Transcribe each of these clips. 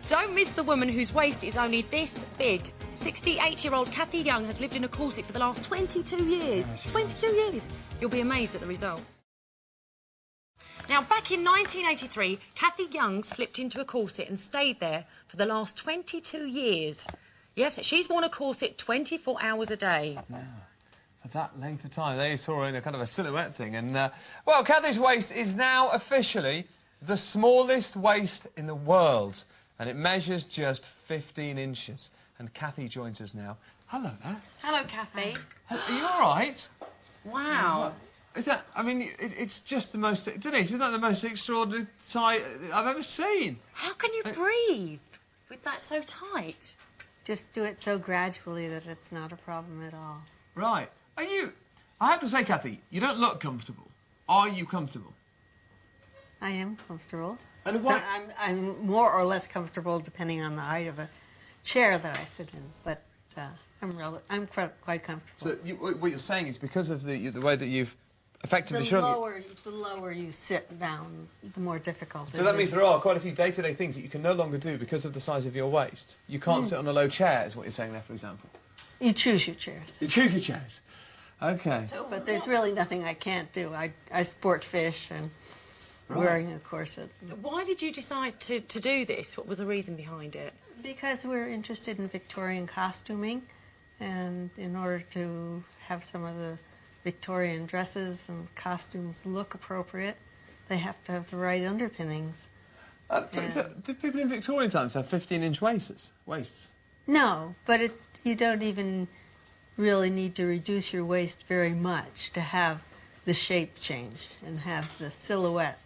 Don't miss the woman whose waist is only this big. 68-year-old Kathy Young has lived in a corset for the last 22 years. 22 years. You'll be amazed at the results. Now, back in 1983, Kathy Young slipped into a corset and stayed there for the last 22 years. Yes, she's worn a corset 24 hours a day. Yeah. For that length of time. They saw her in a kind of a silhouette thing. And, well, Kathy's waist is now officially the smallest waist in the world. And it measures just 15 inches. And Kathy joins us now. Hello there. Hello, Kathy. Are you all right? Wow. Is that... I mean, it's just the most... Denise, isn't that the most extraordinary tie I've ever seen? How can you breathe with that so tight? Just do it so gradually that it's not a problem at all. Right. Are you... I have to say, Kathy, you don't look comfortable. Are you comfortable? I am comfortable. And so I'm more or less comfortable depending on the height of a chair that I sit in, but I'm quite comfortable. So what you're saying is because of the way that you've effectively the lower you sit down, the more difficult. So that means there are quite a few day-to-day things that you can no longer do because of the size of your waist. You can't sit on a low chair, is what you're saying there, for example. You choose your chairs. You choose your chairs. Okay. So, but there's really nothing I can't do. I sport fish and wearing a corset. Why did you decide to do this? What was the reason behind it? Because we're interested in Victorian costuming, and in order to have some of the Victorian dresses and costumes look appropriate, they have to have the right underpinnings. Did people in Victorian times have 15-inch waists? No, but you don't even really need to reduce your waist very much to have the shape change and have the silhouette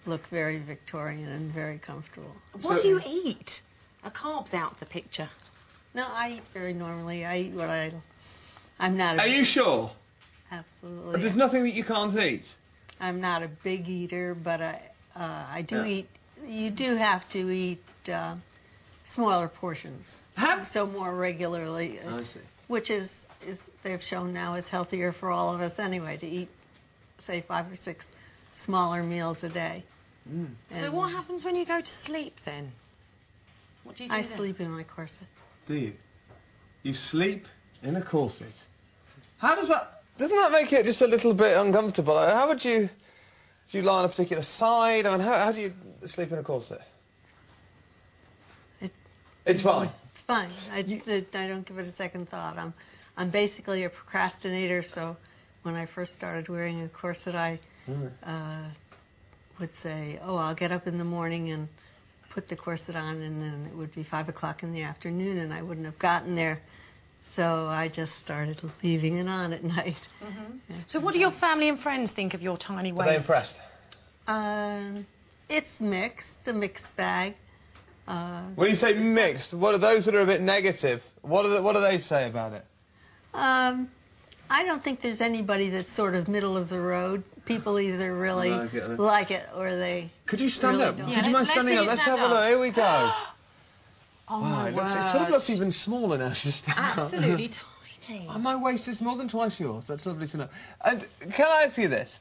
look very Victorian and very comfortable. What do you eat? Are carbs out of the picture? No, I eat very normally. I eat what I'm not. Are you sure? Absolutely. But there's nothing that you can't eat? I'm not a big eater, but I do eat. You do have to eat smaller portions. So more regularly. I see. Which is they've shown now is healthier for all of us anyway, to eat, say, 5 or 6 smaller meals a day. Mm. So what happens when you go to sleep then? What do you do I then? sleep in my corset. Do you? You sleep in a corset. How does that... Doesn't that make it just a little bit uncomfortable? How would you... Do you lie on a particular side? I mean, how do you sleep in a corset? It's fine. It's fine. I don't give it a second thought. I'm basically a procrastinator, so when I first started wearing a corset, I would say, oh, I'll get up in the morning and put the corset on, and then it would be 5 o'clock in the afternoon, and I wouldn't have gotten there. So I just started leaving it on at night. Mm-hmm. So what do your family and friends think of your tiny waist? Are they impressed? It's mixed, a mixed bag. When you say mixed, what are those that are a bit negative? What do they say about it? I don't think there's anybody that's sort of middle of the road. People either really like it or they. Could you stand really up? don't. Could you mind standing up? Let's have a look. Here we go. Oh, wow, my it sort of looks even smaller now. She's absolutely tiny. Oh, my waist is more than twice yours. That's lovely to know. And can I ask you this?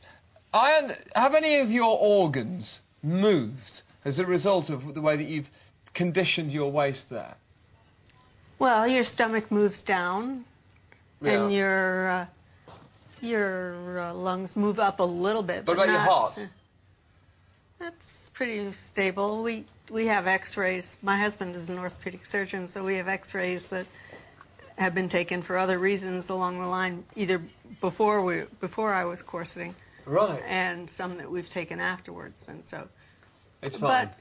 Have any of your organs moved as a result of the way that you've conditioned your waist there? Well, your stomach moves down, and your lungs move up a little bit. What about your heart? That's pretty stable. We have X-rays. My husband is an orthopedic surgeon, so we have X-rays that have been taken for other reasons along the line, either before I was corseting, right, and some that we've taken afterwards, and so. It's fine. But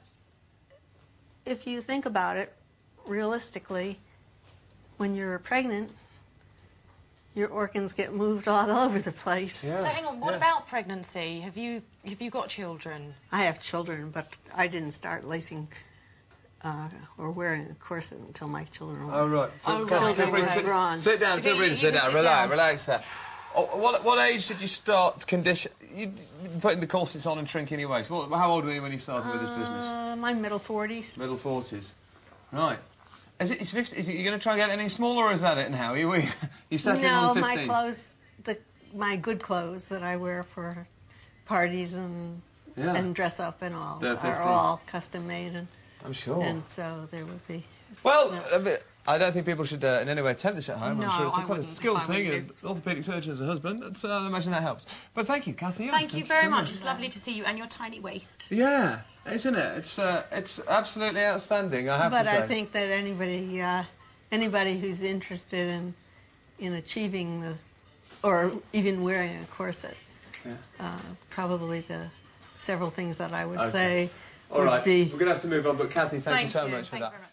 if you think about it, realistically, when you're pregnant, your organs get moved all over the place. Yeah. So hang on, what about pregnancy? Have you got children? I have children, but I didn't start lacing or wearing a corset until my children were. Oh right. Children were grown. Sit down. Feel free to sit down. Relax there. What age did you start condition? You putting the corsets on and shrinking your waist. How old were you when you started with this business? My middle 40s. Middle 40s. Right. Is it 50? Is it, you going to try and get any smaller, or is that it now? You settling on 15? No, my clothes, my good clothes that I wear for parties and dress up and all are all custom made. And I'm sure. And so there would be... Well, I don't think people should in any way attempt this at home. No, I'm sure it's I quite a wouldn't skilled if I thing. were An orthopaedic surgeon as a husband, I imagine that helps. But thank you, Kathy. Thank you very so much. It's lovely to see you and your tiny waist. Yeah, isn't it? It's absolutely outstanding, I have to say. But I think that anybody who's interested in achieving or even wearing a corset, probably the several things that I would say All right, would be... we're going to have to move on, but Kathy, thank you so much for that. Very much.